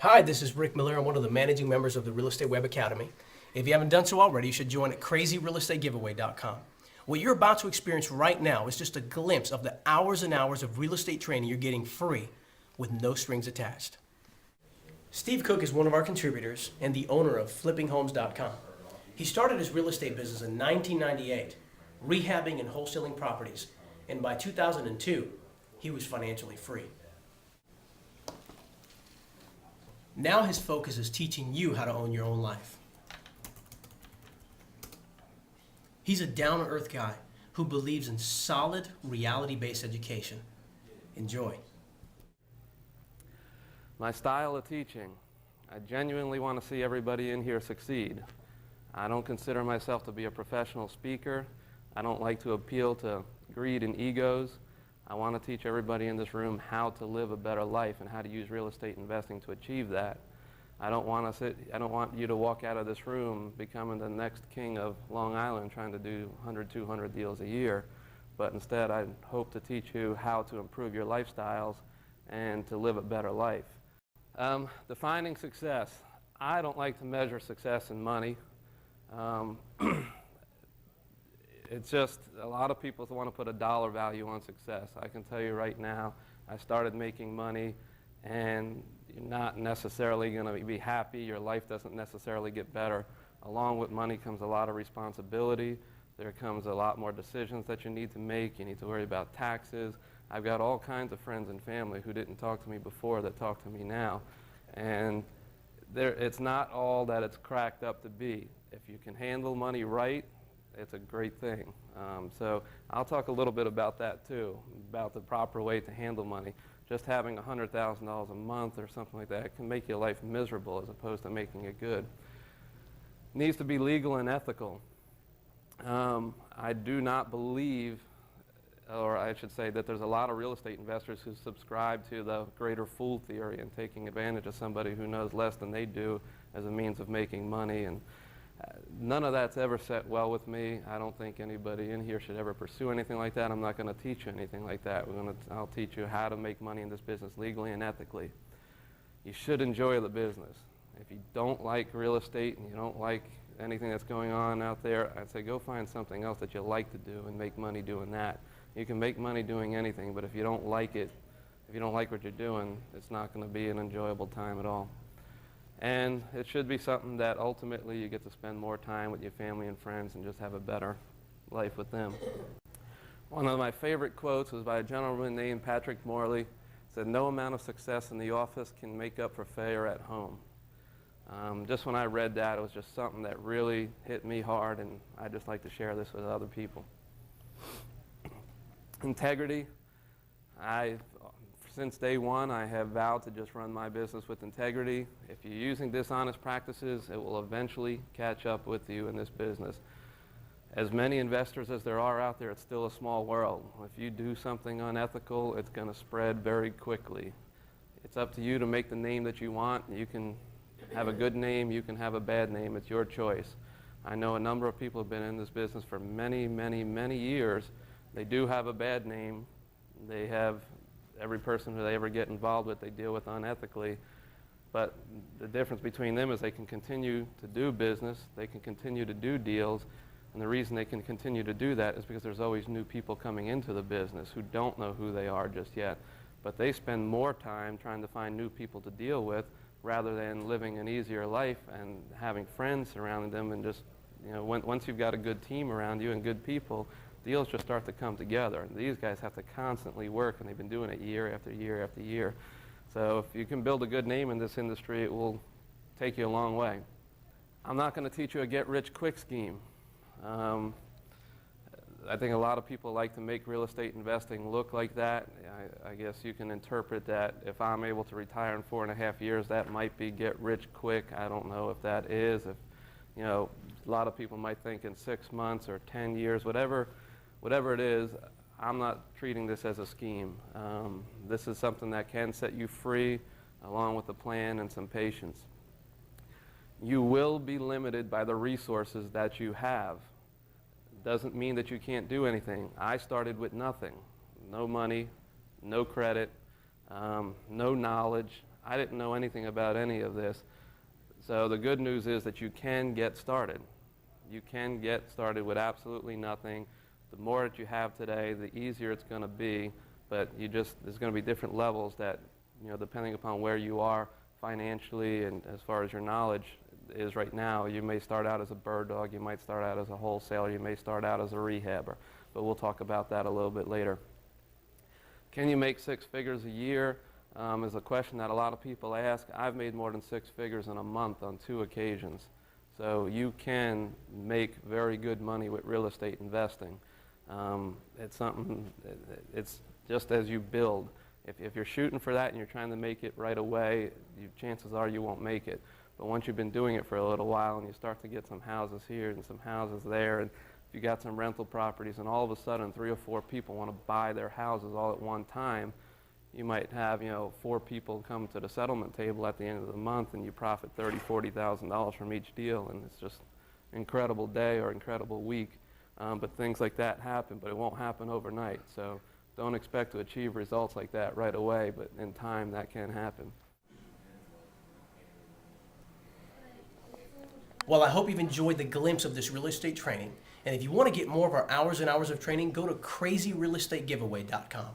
Hi, this is Rick Miller. I'm one of the managing members of the Real Estate Web Academy. If you haven't done so already, you should join at crazyrealestategiveaway.com. What you're about to experience right now is just a glimpse of the hours and hours of real estate training you're getting free with no strings attached. Steve Cook is one of our contributors and the owner of flippinghomes.com. He started his real estate business in 1998, rehabbing and wholesaling properties, and by 2002, he was financially free. Now his focus is teaching you how to own your own life. He's a down-to-earth guy who believes in solid, reality-based education. Enjoy. My style of teaching, I genuinely want to see everybody in here succeed. I don't consider myself to be a professional speaker. I don't like to appeal to greed and egos. I want to teach everybody in this room how to live a better life and how to use real estate investing to achieve that. I don't want you to walk out of this room becoming the next king of Long Island trying to do 100, 200 deals a year. But instead, I hope to teach you how to improve your lifestyles and to live a better life. Defining success. I don't like to measure success in money. It's just a lot of people want to put a dollar value on success. I can tell you right now, I started making money and you're not necessarily going to be happy. Your life doesn't necessarily get better. Along with money comes a lot of responsibility. There comes a lot more decisions that you need to make. You need to worry about taxes. I've got all kinds of friends and family who didn't talk to me before that talk to me now. And it's not all that it's cracked up to be. If you can handle money right, it's a great thing. So I'll talk a little bit about that too, about the proper way to handle money. Just having $100,000 a month or something like that can make your life miserable as opposed to making it good. It needs to be legal and ethical. I do not believe, or I should say that there's a lot of real estate investors who subscribe to the greater fool theory and taking advantage of somebody who knows less than they do as a means of making money. And none of that's ever set well with me. I don't think anybody in here should ever pursue anything like that. I'm not going to teach you anything like that. I'll teach you how to make money in this business legally and ethically. You should enjoy the business. If you don't like real estate and you don't like anything that's going on out there, I'd say go find something else that you like to do and make money doing that. You can make money doing anything, but if you don't like it, if you don't like what you're doing, it's not going to be an enjoyable time at all. And it should be something that ultimately you get to spend more time with your family and friends and just have a better life with them. One of my favorite quotes was by a gentleman named Patrick Morley. It said, "No amount of success in the office can make up for failure at home." Just when I read that, it was just something that really hit me hard, and I just like to share this with other people. Integrity. Since day one, I have vowed to just run my business with integrity. If you're using dishonest practices, it will eventually catch up with you in this business. As many investors as there are out there, it's still a small world. If you do something unethical, it's going to spread very quickly. It's up to you to make the name that you want. You can have a good name, you can have a bad name. It's your choice. I know a number of people have been in this business for many, many, many years. They do have a bad name. They have every person who they ever get involved with, they deal with unethically. But the difference between them is they can continue to do business, they can continue to do deals, and the reason they can continue to do that is because there's always new people coming into the business who don't know who they are just yet. But they spend more time trying to find new people to deal with rather than living an easier life and having friends surrounding them. And just, once you've got a good team around you and good people, deals just start to come together. And these guys have to constantly work, and they've been doing it year after year after year. So if you can build a good name in this industry, it will take you a long way. I'm not going to teach you a get-rich-quick scheme. I think a lot of people like to make real estate investing look like that. I guess you can interpret that if I'm able to retire in 4.5 years, that might be get rich quick. I don't know if that is. If, a lot of people might think in 6 months or 10 years, whatever it is. I'm not treating this as a scheme. This is something that can set you free along with a plan and some patience. You will be limited by the resources that you have. Doesn't mean that you can't do anything. I started with nothing. No money, no credit, no knowledge. I didn't know anything about any of this. So the good news is that you can get started. You can get started with absolutely nothing. The more that you have today, the easier it's going to be, but there's going to be different levels that, depending upon where you are financially and as far as your knowledge is right now. You may start out as a bird dog, you might start out as a wholesaler, you may start out as a rehabber, but we'll talk about that a little bit later. Can you make 6 figures a year? Is a question that a lot of people ask. I've made more than 6 figures in a month on 2 occasions. So you can make very good money with real estate investing. It's just as you build. If you're shooting for that and you're trying to make it right away, chances are you won't make it. But once you've been doing it for a little while and you start to get some houses here and some houses there, and if you got some rental properties and all of a sudden 3 or 4 people want to buy their houses all at one time, you might have 4 people come to the settlement table at the end of the month and you profit $30,000, $40,000 from each deal, and it's just an incredible day or incredible week. But things like that happen, but it won't happen overnight. So don't expect to achieve results like that right away, but in time that can happen. Well, I hope you've enjoyed the glimpse of this real estate training. And if you want to get more of our hours and hours of training, go to crazyrealestategiveaway.com.